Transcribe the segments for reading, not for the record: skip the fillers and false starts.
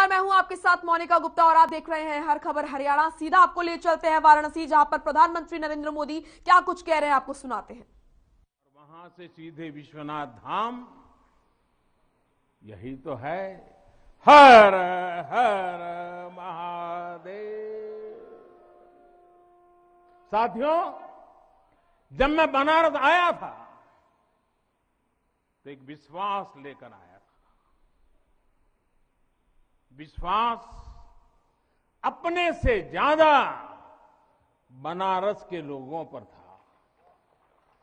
नमस्कार, मैं हूं आपके साथ मोनिका गुप्ता और आप देख रहे हैं हर खबर हरियाणा। सीधा आपको ले चलते हैं वाराणसी, जहां पर प्रधानमंत्री नरेंद्र मोदी क्या कुछ कह रहे हैं आपको सुनाते हैं। वहां से सीधे विश्वनाथ धाम, यही तो है। हर हर महादेव। साथियों, जब मैं बनारस आया था तो एक विश्वास लेकर आया था। विश्वास अपने से ज्यादा बनारस के लोगों पर था,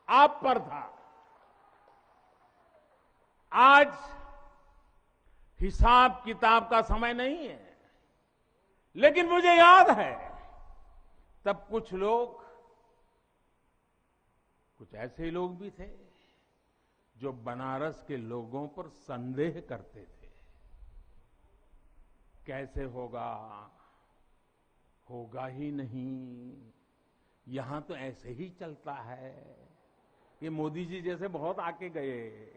आप पर था। आज हिसाब किताब का समय नहीं है, लेकिन मुझे याद है तब कुछ ऐसे लोग भी थे जो बनारस के लोगों पर संदेह करते थे। कैसे होगा ही नहीं, यहां तो ऐसे ही चलता है। ये मोदी जी जैसे बहुत आके गए।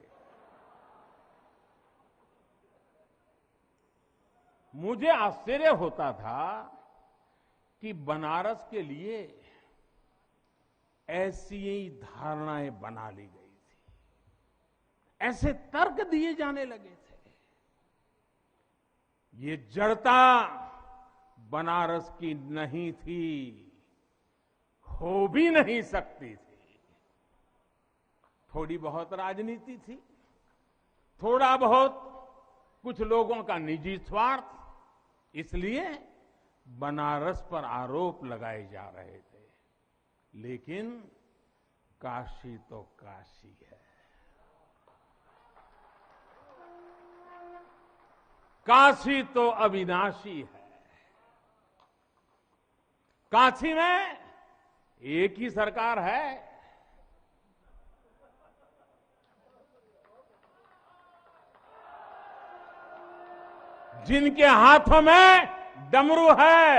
मुझे आश्चर्य होता था कि बनारस के लिए ऐसी ही धारणाएं बना ली गई थी, ऐसे तर्क दिए जाने लगे थे। ये जड़ता बनारस की नहीं थी, हो भी नहीं सकती थी। थोड़ी बहुत राजनीति थी, थोड़ा बहुत कुछ लोगों का निजी स्वार्थ, इसलिए बनारस पर आरोप लगाए जा रहे थे। लेकिन काशी तो काशी है, काशी तो अविनाशी है। काशी में एक ही सरकार है। जिनके हाथों में डमरू है,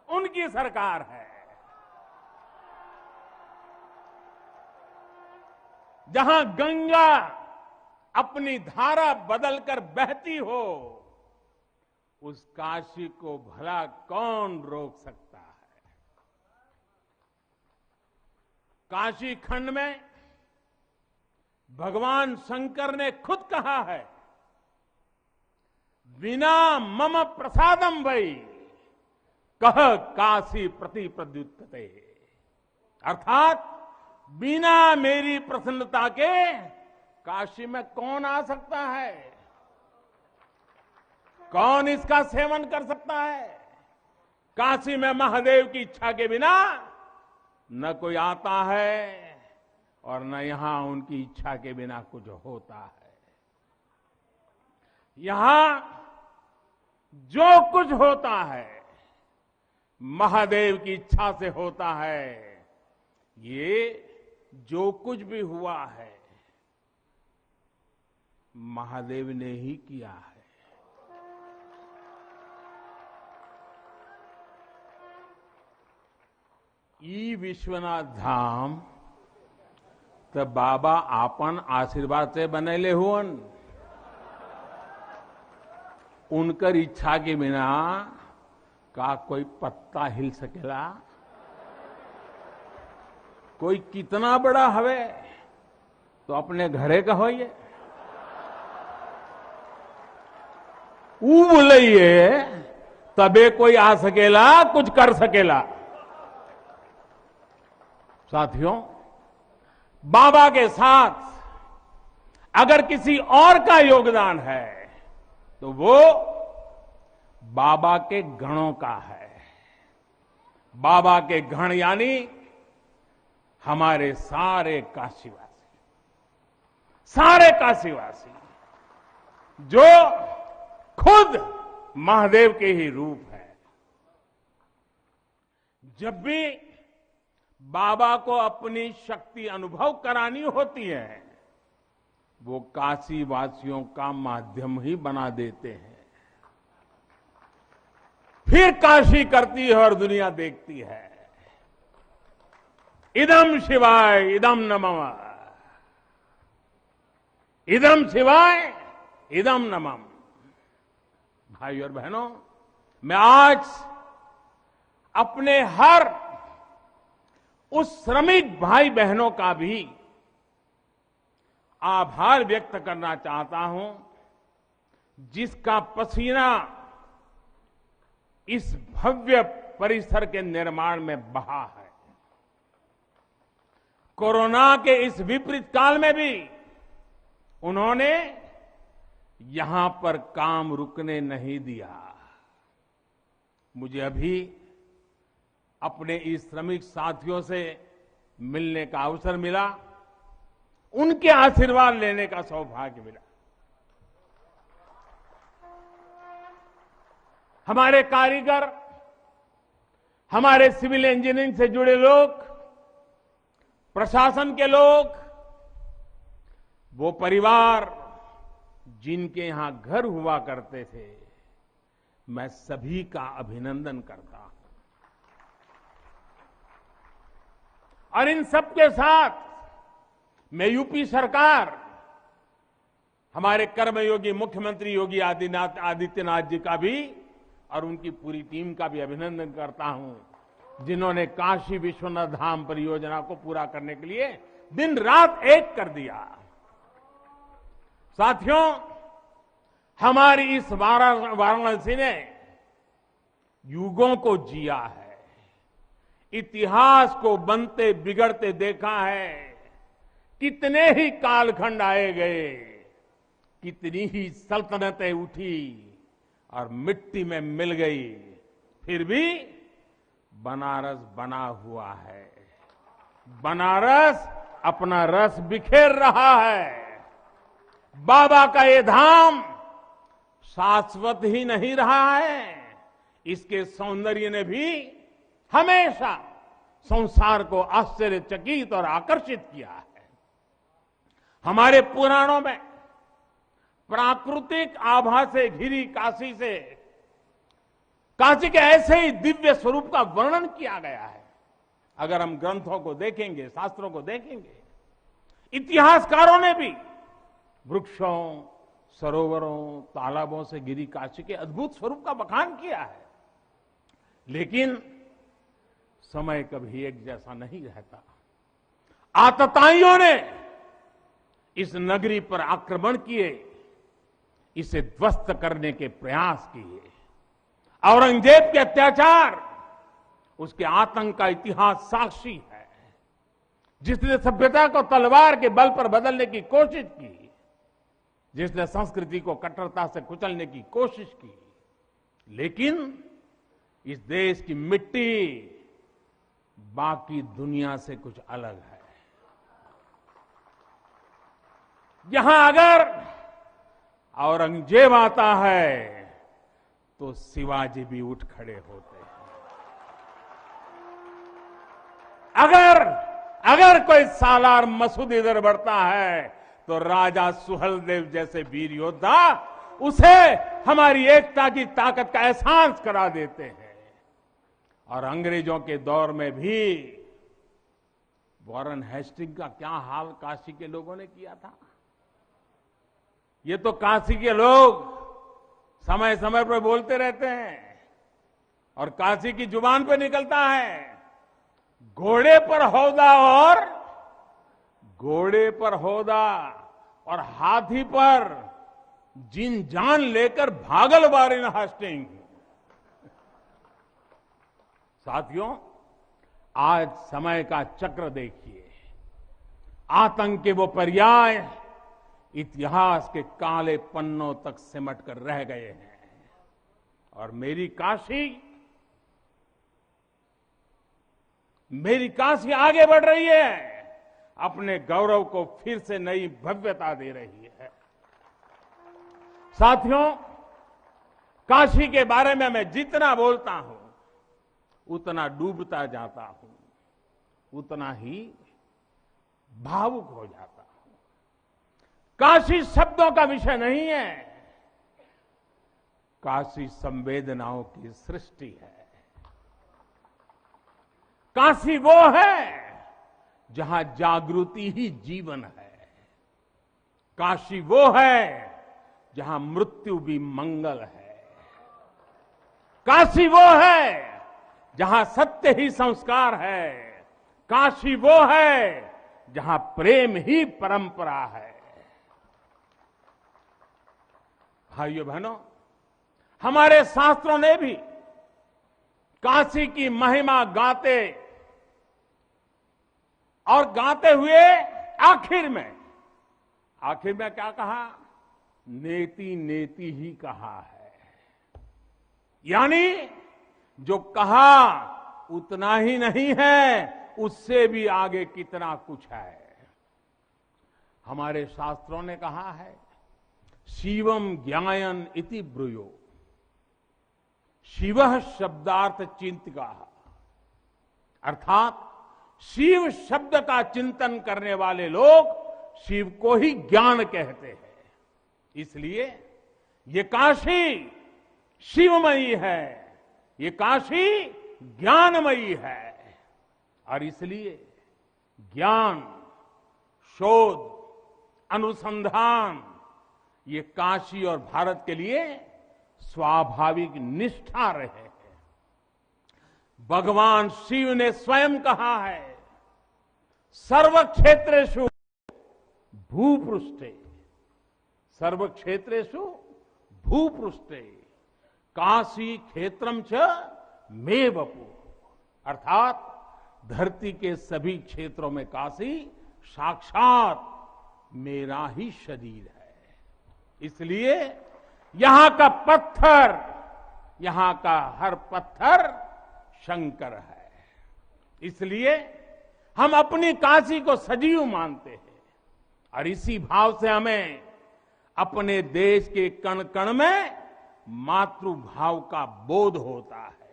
उनकी सरकार है। जहां गंगा अपनी धारा बदलकर बहती हो, उस काशी को भला कौन रोक सकता है। काशी खंड में भगवान शंकर ने खुद कहा है, बिना मम प्रसादम वै कह काशी प्रति प्रद्युत्ते। अर्थात बिना मेरी प्रसन्नता के काशी में कौन आ सकता है, कौन इसका सेवन कर सकता है। काशी में महादेव की इच्छा के बिना न कोई आता है और न यहां उनकी इच्छा के बिना कुछ होता है। यहां जो कुछ होता है महादेव की इच्छा से होता है। ये जो कुछ भी हुआ है महादेव ने ही किया है। ई विश्वनाथ धाम तो बाबा आपन आशीर्वाद से बनेले हुअन। उनकर इच्छा के बिना का कोई पत्ता हिल सकेला। कोई कितना बड़ा हवे तो अपने घरे का होइए, ऊ बोलिए तबे कोई आ सकेला, कुछ कर सकेला। साथियों, बाबा के साथ अगर किसी और का योगदान है तो वो बाबा के गणों का है। बाबा के गण यानी हमारे सारे काशीवासी जो खुद महादेव के ही रूप है। जब भी बाबा को अपनी शक्ति अनुभव करानी होती है, वो काशी वासियों का माध्यम ही बना देते हैं। फिर काशी करती है और दुनिया देखती है। इदम शिवाय इदम नमः, इदम शिवाय इदम नमः। भाइयों और बहनों, मैं आज अपने हर उस श्रमिक भाई बहनों का भी आभार व्यक्त करना चाहता हूं जिसका पसीना इस भव्य परिसर के निर्माण में बहा है। कोरोना के इस विपरीत काल में भी उन्होंने यहां पर काम रुकने नहीं दिया। मुझे अभी अपने इस श्रमिक साथियों से मिलने का अवसर मिला, उनके आशीर्वाद लेने का सौभाग्य मिला। हमारे कारीगर, हमारे सिविल इंजीनियरिंग से जुड़े लोग, प्रशासन के लोग, वो परिवार जिनके यहां घर हुआ करते थे, मैं सभी का अभिनंदन करता हूं। और इन सबके साथ मैं यूपी सरकार, हमारे कर्मयोगी मुख्यमंत्री योगी आदित्यनाथ जी का भी और उनकी पूरी टीम का भी अभिनंदन करता हूं, जिन्होंने काशी विश्वनाथ धाम परियोजना को पूरा करने के लिए दिन रात एक कर दिया। साथियों, हमारी इस वाराणसी ने युगों को जिया है, इतिहास को बनते बिगड़ते देखा है। कितने ही कालखंड आए गए, कितनी ही सल्तनतें उठी और मिट्टी में मिल गई, फिर भी बनारस बना हुआ है। बनारस अपना रस बिखेर रहा है। बाबा का ये धाम शाश्वत ही नहीं रहा है, इसके सौंदर्य ने भी हमेशा संसार को आश्चर्यचकित और आकर्षित किया है। हमारे पुराणों में प्राकृतिक आभा से घिरी काशी के ऐसे ही दिव्य स्वरूप का वर्णन किया गया है। अगर हम ग्रंथों को देखेंगे, शास्त्रों को देखेंगे, इतिहासकारों ने भी वृक्षों, सरोवरों, तालाबों से घिरी काशी के अद्भुत स्वरूप का बखान किया है। लेकिन समय कभी एक जैसा नहीं रहता। आतताइयों ने इस नगरी पर आक्रमण किए, इसे ध्वस्त करने के प्रयास किए। औरंगजेब के अत्याचार, उसके आतंक का इतिहास साक्षी है, जिसने सभ्यता को तलवार के बल पर बदलने की कोशिश की, जिसने संस्कृति को कट्टरता से कुचलने की कोशिश की। लेकिन इस देश की मिट्टी बाकी दुनिया से कुछ अलग है। यहां अगर औरंगजेब आता है तो शिवाजी भी उठ खड़े होते हैं। अगर कोई सालार मसूद इधर बढ़ता है तो राजा सुहेलदेव जैसे वीर योद्धा उसे हमारी एकता की ताकत का एहसास करा देते हैं। और अंग्रेजों के दौर में भी वॉरेन हेस्टिंग का क्या हाल काशी के लोगों ने किया था। ये तो काशी के लोग समय समय पर बोलते रहते हैं और काशी की जुबान पे निकलता है, घोड़े पर होदा और हाथी पर जिन जान लेकर भागल वॉरेन हेस्टिंग। साथियों, आज समय का चक्र देखिए। आतंक के वो पर्याय इतिहास के काले पन्नों तक सिमट कर रह गए हैं और मेरी काशी आगे बढ़ रही है, अपने गौरव को फिर से नई भव्यता दे रही है। साथियों, काशी के बारे में मैं जितना बोलता हूं उतना डूबता जाता हूं, उतना ही भावुक हो जाता हूं। काशी शब्दों का विषय नहीं है, काशी संवेदनाओं की सृष्टि है। काशी वो है जहां जागृति ही जीवन है। काशी वो है जहां मृत्यु भी मंगल है। काशी वो है जहां सत्य ही संस्कार है, काशी वो है जहां प्रेम ही परंपरा है। भाइयों बहनों, हमारे शास्त्रों ने भी काशी की महिमा गाते और गाते हुए आखिर में क्या कहा? नेति नेति ही कहा है। यानी जो कहा उतना ही नहीं है, उससे भी आगे कितना कुछ है। हमारे शास्त्रों ने कहा है, शिवम ज्ञायन इति ब्रूयो, शिव शब्दार्थ चिंतका, अर्थात शिव शब्द का चिंतन करने वाले लोग शिव को ही ज्ञान कहते हैं। इसलिए ये काशी शिवमयी है, ये काशी ज्ञानमयी है, और इसलिए ज्ञान, शोध, अनुसंधान ये काशी और भारत के लिए स्वाभाविक निष्ठा रहे हैं। भगवान शिव ने स्वयं कहा है, सर्व क्षेत्रेषु भूपृष्ठे, सर्व क्षेत्रेषु भूपृष्ठे काशी क्षेत्रम च मे वपु, अर्थात धरती के सभी क्षेत्रों में काशी साक्षात मेरा ही शरीर है। इसलिए यहां का पत्थर, यहां का हर पत्थर शंकर है। इसलिए हम अपनी काशी को सजीव मानते हैं, और इसी भाव से हमें अपने देश के कण कण में मातृभाव का बोध होता है।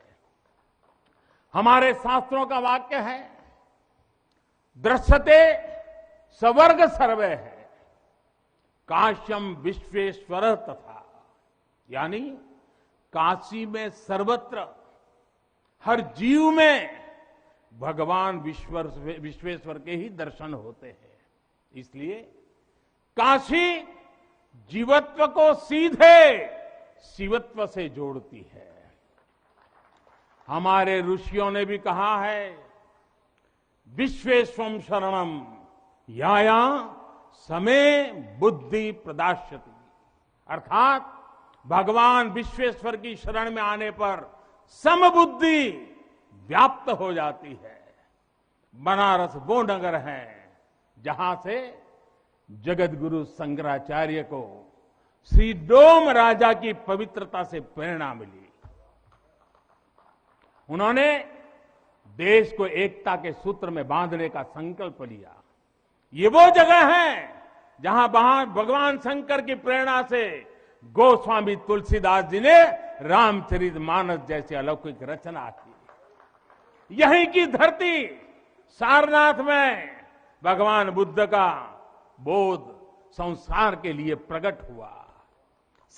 हमारे शास्त्रों का वाक्य है, दृश्यते स्वर्ग सर्वे है, काश्यम विश्वेश्वर तथा, यानी काशी में सर्वत्र हर जीव में भगवान विश्वेश्वर के ही दर्शन होते हैं। इसलिए काशी जीवत्व को सीधे शिवत्व से जोड़ती है। हमारे ऋषियों ने भी कहा है, विश्वेश्वम शरणम याया समे बुद्धि प्रदास्यति, अर्थात भगवान विश्वेश्वर की शरण में आने पर समबुद्धि व्याप्त हो जाती है। बनारस वो नगर है जहां से जगत गुरु शंकराचार्य को श्री डोम राजा की पवित्रता से प्रेरणा मिली। उन्होंने देश को एकता के सूत्र में बांधने का संकल्प लिया। ये वो जगह है जहां भगवान शंकर की प्रेरणा से गोस्वामी तुलसीदास जी ने रामचरितमानस जैसी अलौकिक रचना की। यहीं की धरती सारनाथ में भगवान बुद्ध का बोध संसार के लिए प्रकट हुआ।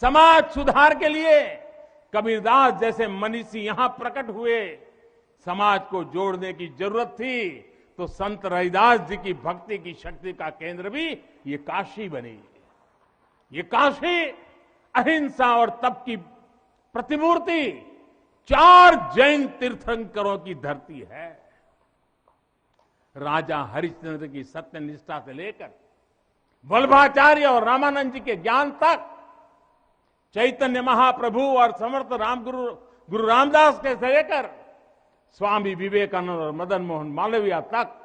समाज सुधार के लिए कबीरदास जैसे मनीषी यहां प्रकट हुए। समाज को जोड़ने की जरूरत थी तो संत रविदास जी की भक्ति की शक्ति का केंद्र भी ये काशी बनी। ये काशी अहिंसा और तप की प्रतिमूर्ति 4 जैन तीर्थंकरों की धरती है। राजा हरिश्चंद्र की सत्य निष्ठा से लेकर वल्लभाचार्य और रामानंद जी के ज्ञान तक, चैतन्य महाप्रभु और समर्थ गुरु रामदास के से लेकर स्वामी विवेकानंद और मदन मोहन मालवीय तक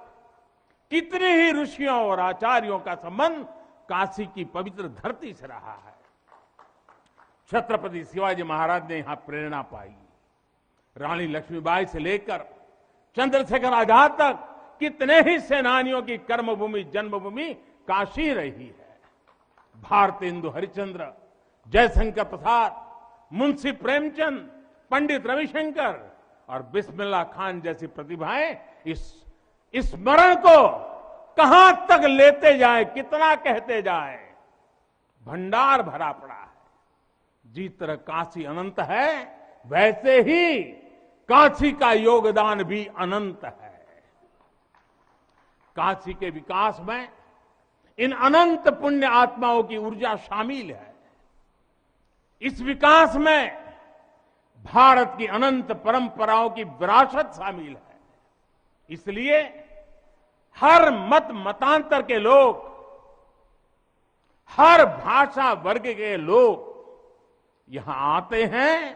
कितने ही ऋषियों और आचार्यों का संबंध काशी की पवित्र धरती से रहा है। छत्रपति शिवाजी महाराज ने यहां प्रेरणा पाई। रानी लक्ष्मीबाई से लेकर चंद्रशेखर आजाद तक कितने ही सेनानियों की कर्मभूमि जन्मभूमि काशी रही है। भारतेंदु हरिश्चंद्र, जयशंकर प्रसाद, मुंशी प्रेमचंद, पंडित रविशंकर और बिस्मिल्लाह खान जैसी प्रतिभाएं इस स्मरण को कहां तक लेते जाए, कितना कहते जाए, भंडार भरा पड़ा है। जिस तरह काशी अनंत है, वैसे ही काशी का योगदान भी अनंत है। काशी के विकास में इन अनंत पुण्य आत्माओं की ऊर्जा शामिल है। इस विकास में भारत की अनंत परंपराओं की विरासत शामिल है। इसलिए हर मत मतांतर के लोग, हर भाषा वर्ग के लोग यहां आते हैं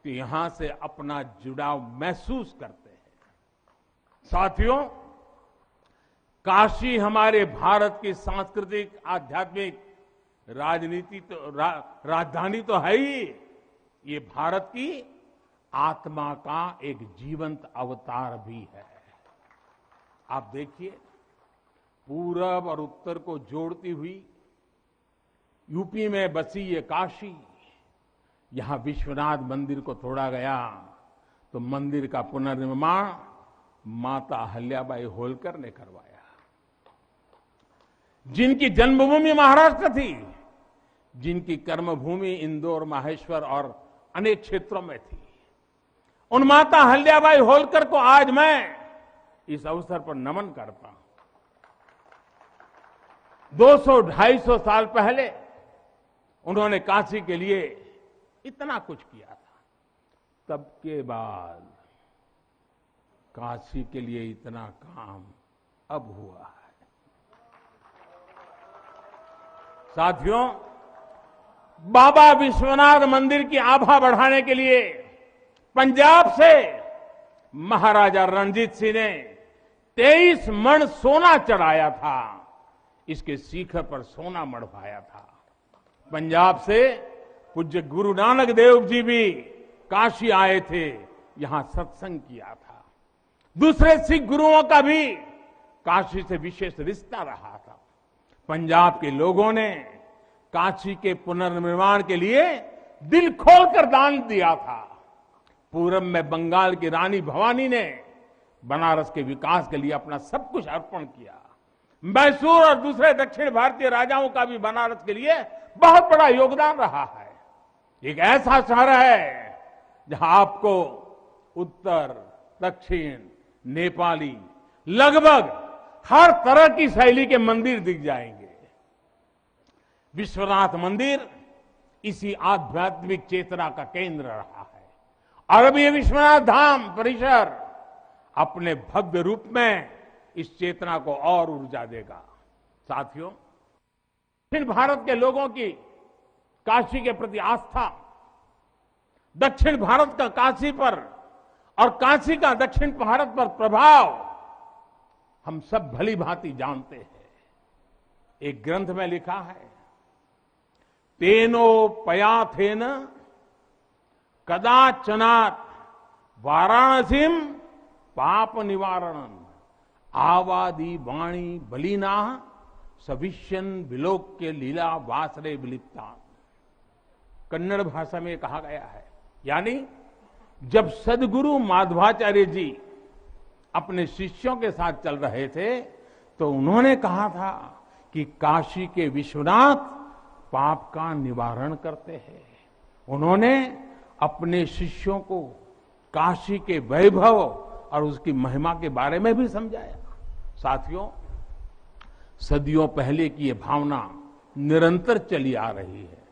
तो यहां से अपना जुड़ाव महसूस करते हैं। साथियों, काशी हमारे भारत की सांस्कृतिक, आध्यात्मिक, राजधानी तो है ही, ये भारत की आत्मा का एक जीवंत अवतार भी है। आप देखिए, पूरब और उत्तर को जोड़ती हुई यूपी में बसी ये काशी, यहां विश्वनाथ मंदिर को तोड़ा गया तो मंदिर का पुनर्निर्माण माता अहल्याबाई होलकर ने करवाया। जिनकी जन्मभूमि महाराष्ट्र थी, जिनकी कर्मभूमि इंदौर, माहेश्वर और अनेक क्षेत्रों में थी, उन माता अहल्याबाई होलकर को आज मैं इस अवसर पर नमन करता हूं। 200-250 साल पहले उन्होंने काशी के लिए इतना कुछ किया था, तब के बाद काशी के लिए इतना काम अब हुआ है। साथियों, बाबा विश्वनाथ मंदिर की आभा बढ़ाने के लिए पंजाब से महाराजा रणजीत सिंह ने 23 मण सोना चढ़ाया था। इसके शिखर पर सोना मढ़वाया था। पंजाब से पूज्य गुरु नानक देव जी भी काशी आए थे, यहां सत्संग किया था। दूसरे सिख गुरुओं का भी काशी से विशेष रिश्ता रहा था। पंजाब के लोगों ने काशी के पुनर्निर्माण के लिए दिल खोलकर दान दिया था। पूरब में बंगाल की रानी भवानी ने बनारस के विकास के लिए अपना सब कुछ अर्पण किया। मैसूर और दूसरे दक्षिण भारतीय राजाओं का भी बनारस के लिए बहुत बड़ा योगदान रहा है। एक ऐसा शहर है जहां आपको उत्तर, दक्षिण, नेपाली, लगभग हर तरह की शैली के मंदिर दिख जाएंगे। विश्वनाथ मंदिर इसी आध्यात्मिक चेतना का केंद्र रहा है और अब ये विश्वनाथ धाम परिसर अपने भव्य रूप में इस चेतना को और ऊर्जा देगा। साथियों, दक्षिण भारत के लोगों की काशी के प्रति आस्था, दक्षिण भारत का काशी पर और काशी का दक्षिण भारत पर प्रभाव हम सब भली भांति जानते हैं। एक ग्रंथ में लिखा है, तेनो पयाथेन कदाचनात् वाराणसीम पाप निवारणम आवादी वाणी बलिना सविष्यन विलोक्य लीला वासरे विलिप्ता। कन्नड़ भाषा में कहा गया है, यानी जब सदगुरु माधवाचार्य जी अपने शिष्यों के साथ चल रहे थे तो उन्होंने कहा था कि काशी के विश्वनाथ पाप का निवारण करते हैं। उन्होंने अपने शिष्यों को काशी के वैभव और उसकी महिमा के बारे में भी समझाया। साथियों, सदियों पहले की ये भावना निरंतर चली आ रही है।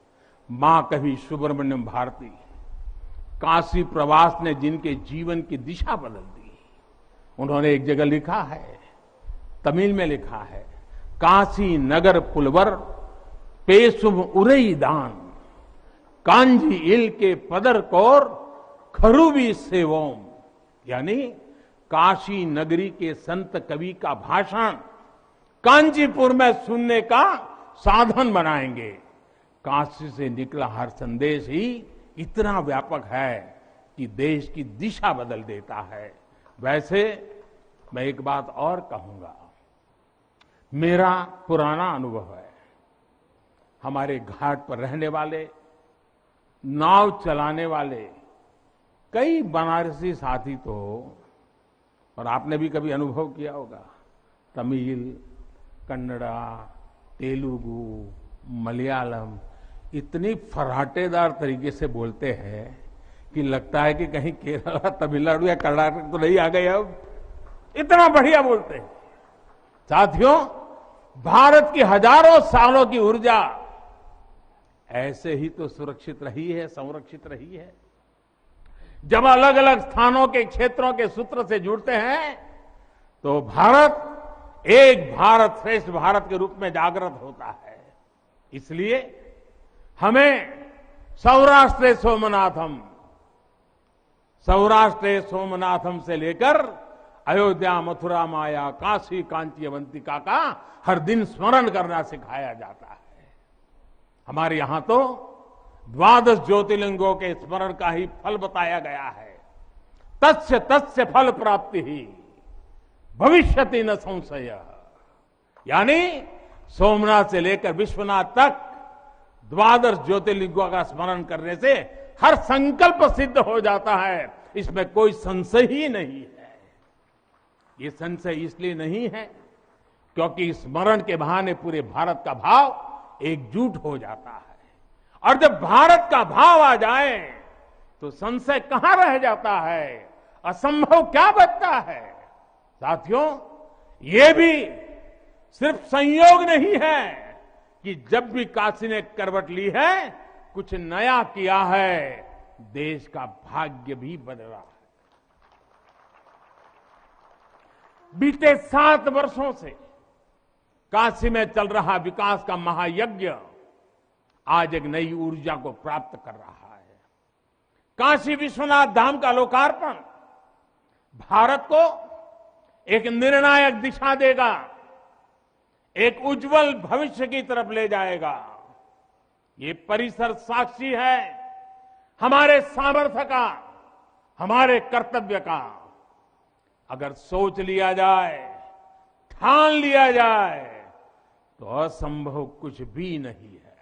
मां कवि सुब्रमण्यम भारती काशी प्रवास ने जिनके जीवन की दिशा बदल दी, उन्होंने एक जगह लिखा है, तमिल में लिखा है, काशी नगर पुलवर पेशुम उरई दान कांजी इल के पदर कौर खरूबी सेवोम। यानी काशी नगरी के संत कवि का भाषण कांचीपुर में सुनने का साधन बनाएंगे। काशी से निकला हर संदेश ही इतना व्यापक है कि देश की दिशा बदल देता है। वैसे मैं एक बात और कहूंगा, मेरा पुराना अनुभव है, हमारे घाट पर रहने वाले, नाव चलाने वाले कई बनारसी साथी तो, और आपने भी कभी अनुभव किया होगा, तमिल, कन्नड़ा, तेलुगु, मलयालम इतनी फर्राटेदार तरीके से बोलते हैं कि लगता है कि कहीं केरला, तमिलनाडु या कर्नाटक तो नहीं आ गए। अब इतना बढ़िया बोलते हैं। साथियों, भारत की हजारों सालों की ऊर्जा ऐसे ही तो सुरक्षित रही है, संरक्षित रही है। जब अलग अलग स्थानों के क्षेत्रों के सूत्र से जुड़ते हैं तो भारत एक भारत श्रेष्ठ भारत के रूप में जागृत होता है। इसलिए हमें सौराष्ट्र सोमनाथम से लेकर अयोध्या, मथुरा, माया, काशी, कांची, अवंतिका का हर दिन स्मरण करना सिखाया जाता है। हमारे यहां तो 12 ज्योतिर्लिंगों के स्मरण का ही फल बताया गया है। तस्य तस्य फल प्राप्ति ही भविष्यति न संशय। यानी सोमनाथ से लेकर विश्वनाथ तक 12 ज्योतिर्लिंगों का स्मरण करने से हर संकल्प सिद्ध हो जाता है, इसमें कोई संशय ही नहीं है। ये संशय इसलिए नहीं है क्योंकि स्मरण के बहाने पूरे भारत का भाव एकजुट हो जाता है, और जब भारत का भाव आ जाए तो संशय कहां रह जाता है, असंभव क्या बचता है। साथियों, ये भी सिर्फ संयोग नहीं है कि जब भी काशी ने करवट ली है कुछ नया किया है, देश का भाग्य भी बदला है। बीते 7 वर्षों से काशी में चल रहा विकास का महायज्ञ आज एक नई ऊर्जा को प्राप्त कर रहा है। काशी विश्वनाथ धाम का लोकार्पण भारत को एक निर्णायक दिशा देगा, एक उज्जवल भविष्य की तरफ ले जाएगा। ये परिसर साक्षी है हमारे सामर्थ्य का, हमारे कर्तव्य का। अगर सोच लिया जाए, ठान लिया जाए तो असंभव कुछ भी नहीं है।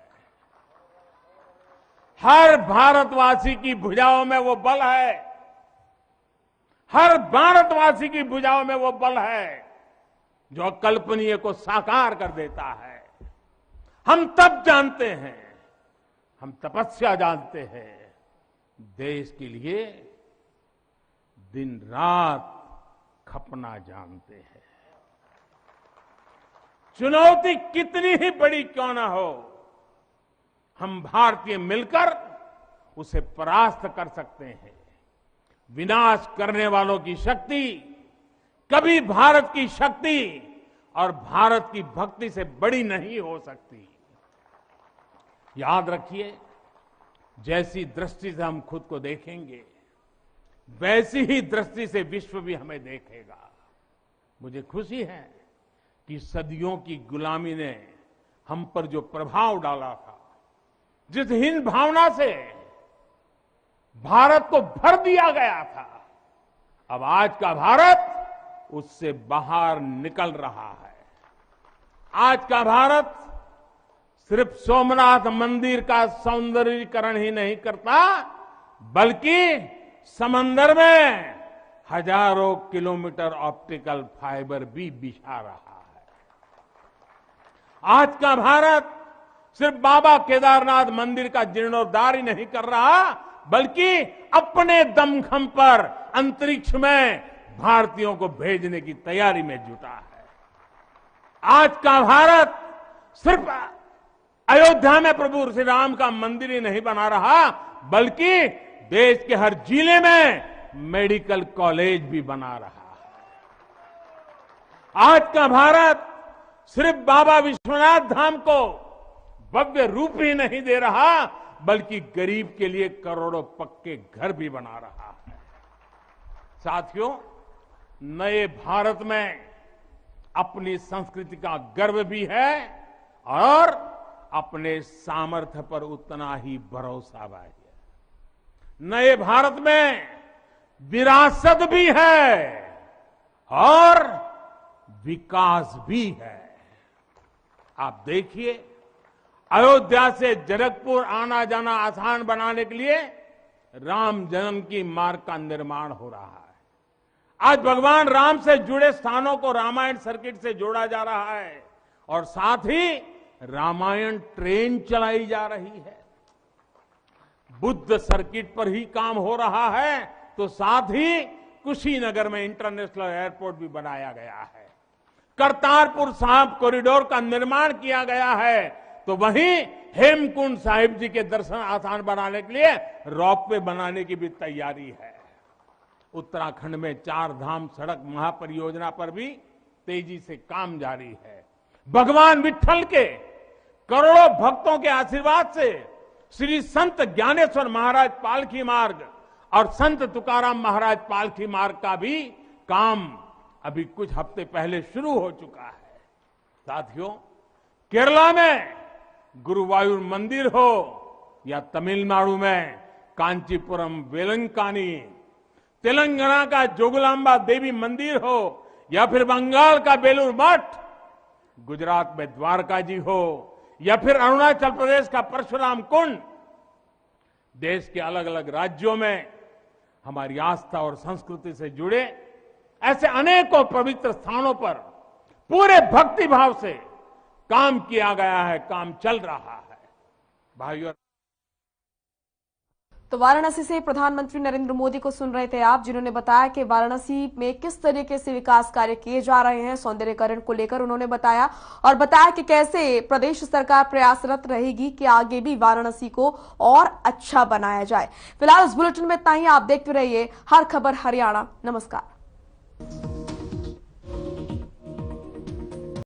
हर भारतवासी की भुजाओं में वो बल है, हर भारतवासी की भुजाओं में वो बल है जो अकल्पनीय को साकार कर देता है। हम तप जानते हैं, हम तपस्या जानते हैं, देश के लिए दिन रात खपना जानते हैं। चुनौती कितनी ही बड़ी क्यों ना हो, हम भारतीय मिलकर उसे परास्त कर सकते हैं। विनाश करने वालों की शक्ति कभी भारत की शक्ति और भारत की भक्ति से बड़ी नहीं हो सकती। याद रखिए, जैसी दृष्टि से हम खुद को देखेंगे वैसी ही दृष्टि से विश्व भी हमें देखेगा। मुझे खुशी है कि सदियों की गुलामी ने हम पर जो प्रभाव डाला था, जिस हीन भावना से भारत को भर दिया गया था, अब आज का भारत उससे बाहर निकल रहा है। आज का भारत सिर्फ सोमनाथ मंदिर का सौंदर्यीकरण ही नहीं करता, बल्कि समंदर में हजारों किलोमीटर ऑप्टिकल फाइबर भी बिछा रहा है। आज का भारत सिर्फ बाबा केदारनाथ मंदिर का जीर्णोद्धार ही नहीं कर रहा, बल्कि अपने दमखम पर अंतरिक्ष में भारतीयों को भेजने की तैयारी में जुटा है। आज का भारत सिर्फ अयोध्या में प्रभु श्री राम का मंदिर ही नहीं बना रहा, बल्कि देश के हर जिले में मेडिकल कॉलेज भी बना रहा है। आज का भारत सिर्फ बाबा विश्वनाथ धाम को भव्य रूप ही नहीं दे रहा, बल्कि गरीब के लिए करोड़ों पक्के घर भी बना रहा है। साथियों, नए भारत में अपनी संस्कृति का गर्व भी है और अपने सामर्थ्य पर उतना ही भरोसा भी है। नए भारत में विरासत भी है और विकास भी है। आप देखिए, अयोध्या से जनकपुर आना जाना आसान बनाने के लिए राम जन्म की मार्ग का निर्माण हो रहा है। आज भगवान राम से जुड़े स्थानों को रामायण सर्किट से जोड़ा जा रहा है और साथ ही रामायण ट्रेन चलाई जा रही है। बुद्ध सर्किट पर ही काम हो रहा है तो साथ ही कुशीनगर में इंटरनेशनल एयरपोर्ट भी बनाया गया है। करतारपुर साहिब कॉरिडोर का निर्माण किया गया है तो वहीं हेमकुंड साहिब जी के दर्शन आसान बनाने के लिए रोपवे बनाने की भी तैयारी है। उत्तराखंड में 4 धाम सड़क महापरियोजना पर भी तेजी से काम जारी है। भगवान विट्ठल के करोड़ों भक्तों के आशीर्वाद से श्री संत ज्ञानेश्वर महाराज पालकी मार्ग और संत तुकाराम महाराज पालकी मार्ग का भी काम अभी कुछ हफ्ते पहले शुरू हो चुका है। साथियों, केरला में गुरुवायूर मंदिर हो या तमिलनाडु में कांचीपुरम वेलंकानी, तेलंगाना का जोगलांबा देवी मंदिर हो या फिर बंगाल का बेलूर मठ, गुजरात में द्वारका जी हो या फिर अरुणाचल प्रदेश का परशुराम कुंड, देश के अलग अलग राज्यों में हमारी आस्था और संस्कृति से जुड़े ऐसे अनेकों पवित्र स्थानों पर पूरे भक्ति भाव से काम किया गया है, काम चल रहा है। भाइयों, तो वाराणसी से प्रधानमंत्री नरेंद्र मोदी को सुन रहे थे आप, जिन्होंने बताया कि वाराणसी में किस तरीके से विकास कार्य किए जा रहे हैं। सौंदर्यीकरण को लेकर उन्होंने बताया और बताया कि कैसे प्रदेश सरकार प्रयासरत रहेगी कि आगे भी वाराणसी को और अच्छा बनाया जाए। फिलहाल इस बुलेटिन में इतना ही। आप देखते रहिए हर खबर हरियाणा। नमस्कार।